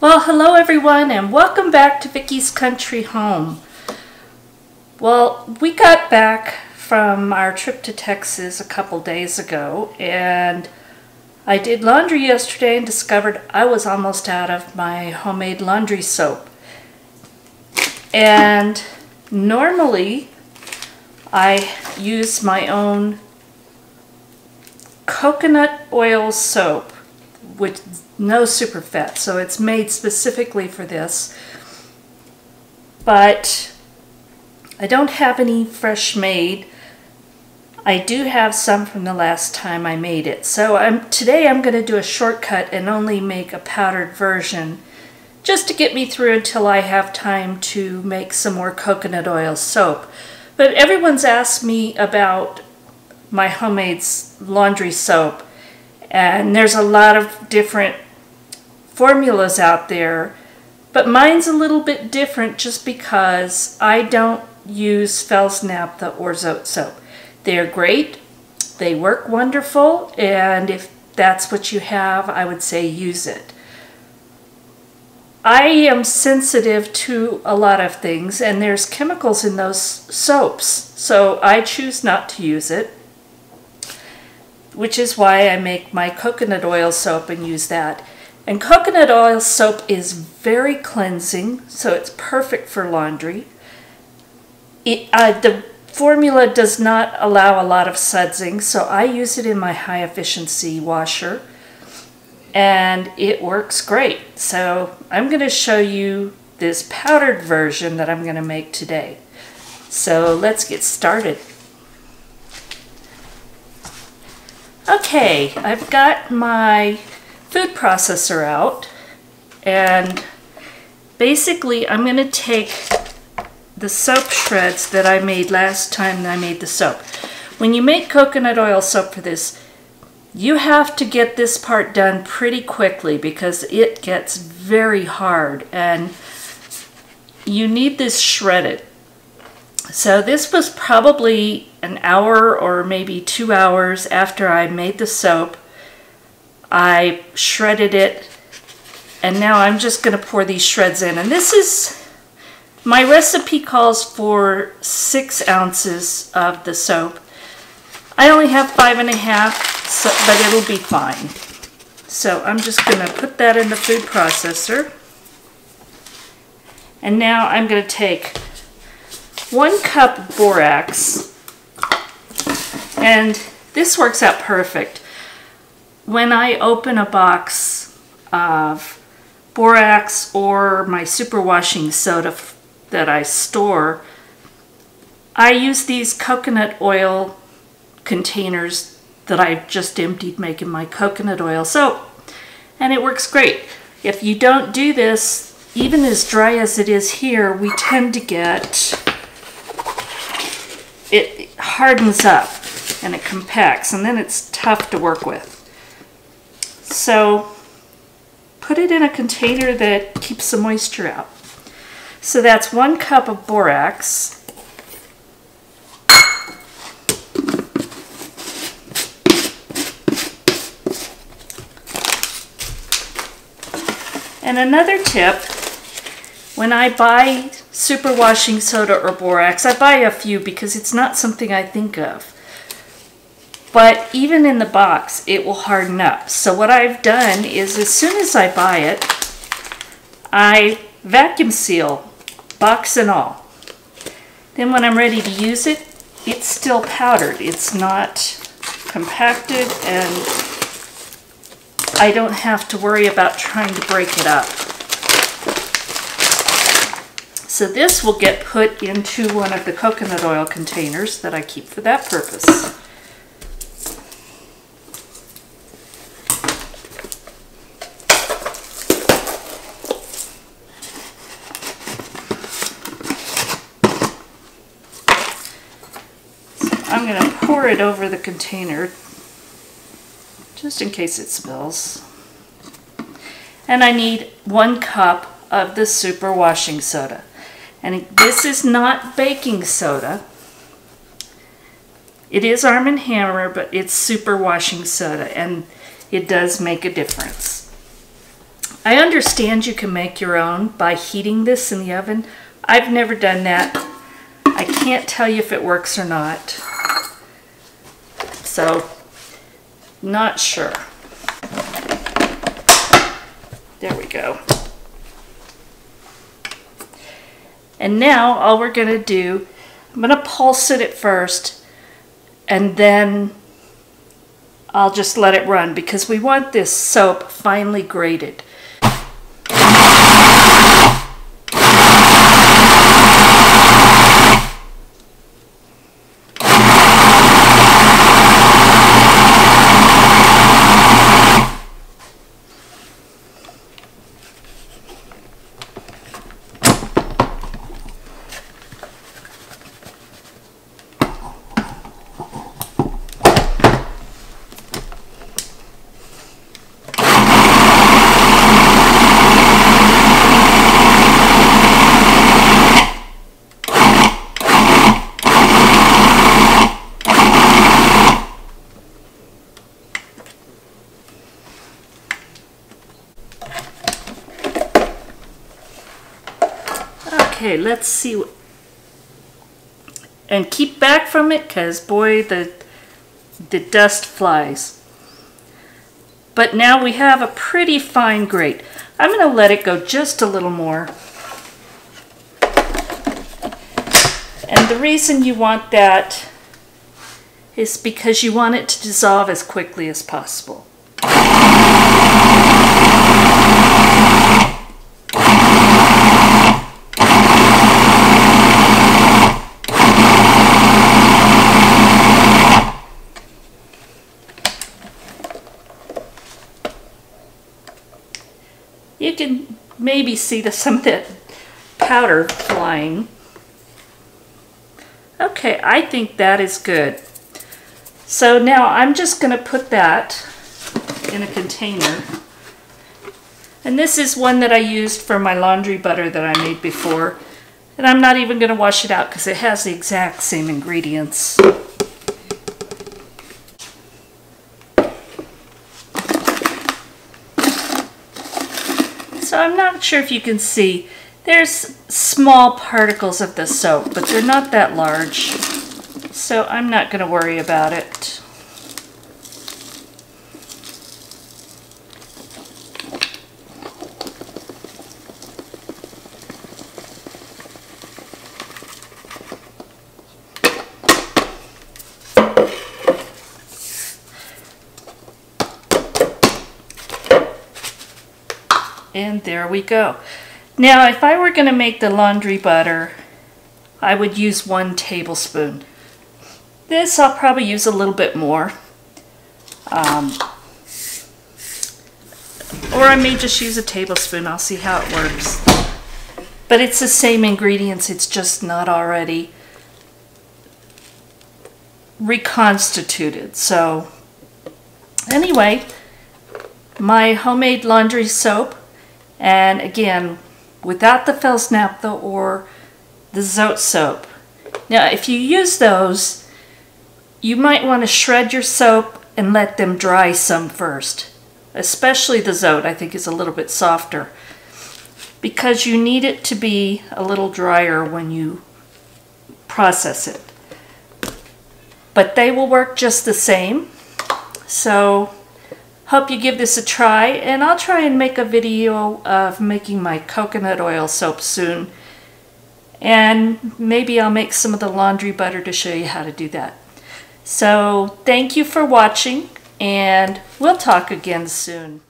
Well, hello everyone and welcome back to Vickie's Country Home. Well, we got back from our trip to Texas a couple days ago and I did laundry yesterday and discovered I was almost out of my homemade laundry soap. And normally I use my own coconut oil soap with no superfat, so it's made specifically for this. But I don't have any fresh made. I do have some from the last time I made it. So today I'm going to do a shortcut and only make a powdered version just to get me through until I have time to make some more coconut oil soap. But everyone's asked me about my homemade laundry soap, and there's a lot of different formulas out there, but mine's a little bit different just because I don't use Fels Naphtha or Zote soap. They're great, they work wonderful, and if that's what you have, I would say use it. I am sensitive to a lot of things, and there's chemicals in those soaps, so I choose not to use it, which is why I make my coconut oil soap and use that. And coconut oil soap is very cleansing, so it's perfect for laundry. The formula does not allow a lot of sudsing, so I use it in my high efficiency washer, and it works great. So I'm going to show you this powdered version that I'm going to make today. So let's get started. Okay, I've got my food processor out, and basically I'm going to take the soap shreds that I made last time I made the soap. When you make coconut oil soap for this, you have to get this part done pretty quickly because it gets very hard and you need this shredded. So this was probably an hour or maybe 2 hours after I made the soap. I shredded it, and now I'm just going to pour these shreds in. And this is, my recipe calls for 6 ounces of the soap. I only have 5.5, so, but it'll be fine. So I'm just going to put that in the food processor. And now I'm going to take 1 cup of borax, and this works out perfect. When I open a box of borax or my superwashing soda that I store, I use these coconut oil containers that I've just emptied making my coconut oil soap, and it works great. If you don't do this, even as dry as it is here, we tend to get, it hardens up and it compacts, and then it's tough to work with. So put it in a container that keeps the moisture out. So that's 1 cup of borax. And another tip, when I buy superwashing soda or borax, I buy a few because it's not something I think of. But even in the box, it will harden up. So what I've done is, as soon as I buy it, I vacuum seal, box and all. Then when I'm ready to use it, it's still powdered. It's not compacted, and I don't have to worry about trying to break it up. So this will get put into one of the coconut oil containers that I keep for that purpose. I'm going to pour it over the container just in case it spills. And I need 1 cup of the super washing soda. And this is not baking soda. It is Arm & Hammer, but it's super washing soda, and it does make a difference. I understand you can make your own by heating this in the oven. I've never done that. I can't tell you if it works or not. So, not sure. There we go. And now all we're going to do, I'm going to pulse it at first, and then I'll just let it run because we want this soap finely grated. Okay, let's see. And keep back from it because, boy, the dust flies. But now we have a pretty fine grate. I'm going to let it go just a little more. And the reason you want that is because you want it to dissolve as quickly as possible. You can maybe see some of that powder flying. Okay, I think that is good. So now I'm just going to put that in a container. And this is one that I used for my laundry butter that I made before. And I'm not even going to wash it out because it has the exact same ingredients. So I'm not sure if you can see, there's small particles of the soap, but they're not that large. So I'm not going to worry about it. And there we go. Now, if I were going to make the laundry butter, I would use 1 tablespoon. This I'll probably use a little bit more. Or I may just use a tablespoon. I'll see how it works. But it's the same ingredients. It's just not already reconstituted. So anyway, my homemade laundry soap. And again, without the Fels naphtha or the Zote soap. Now, if you use those, you might want to shred your soap and let them dry some first. Especially the Zote, I think, is a little bit softer. Because you need it to be a little drier when you process it. But they will work just the same. So hope you give this a try, and I'll try and make a video of making my coconut oil soap soon. And maybe I'll make some of the laundry butter to show you how to do that. So thank you for watching, and we'll talk again soon.